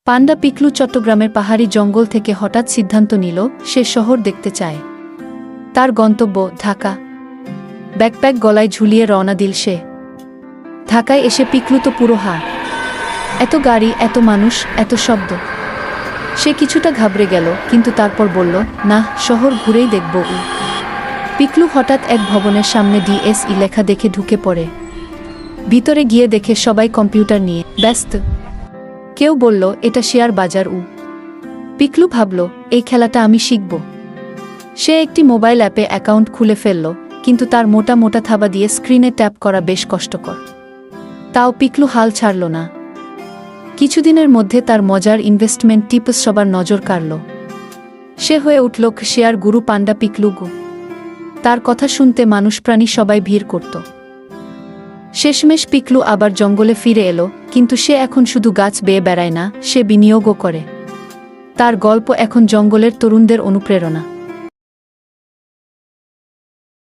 পান্ডা পিকলু চট্টগ্রামের পাহাড়ি জঙ্গল থেকে হঠাৎ সিদ্ধান্ত নিল সে শহর দেখতে চায়। তার গন্তব্য ঢাকা। ব্যাকপ্যাক গলায় ঝুলিয়ে রওনা দিল সে। ঢাকায় এসে পিকলু তো পুরো হা। এত গাড়ি, এত মানুষ, এত শব্দ। সে কিছুটা ঘাবড়ে গেল, কিন্তু তারপর বলল, না, শহর ঘুরেই দেখব। পিকলু হঠাৎ এক ভবনের সামনে DSE লেখা দেখে ঢুকে পড়ে। ভিতরে গিয়ে দেখে সবাই কম্পিউটার নিয়ে ব্যস্ত। কেউ বলল, এটা শেয়ার বাজার। পিকলু ভাবল, এই খেলাটা আমি শিখব। সে একটি মোবাইল অ্যাপে অ্যাকাউন্ট খুলে ফেলল, কিন্তু তার মোটা মোটা থাবা দিয়ে স্ক্রিনে ট্যাপ করা বেশ কষ্টকর। তাও পিকলু হাল ছাড়ল না। কিছুদিনের মধ্যে তার মজার ইনভেস্টমেন্ট টিপস সবার নজর কাড়ল। সে হয়ে উঠল শেয়ার গুরু পান্ডা পিকলু। তার কথা শুনতে মানুষ প্রাণী সবাই ভিড় করত। শেষমেশ পিকলু আবার জঙ্গলে ফিরে এলো, কিন্তু সে এখন শুধু গাছ বেয়ে বেড়ায় না, সে বিনিয়োগও করে। তার গল্প এখন জঙ্গলের তরুণদের অনুপ্রেরণা।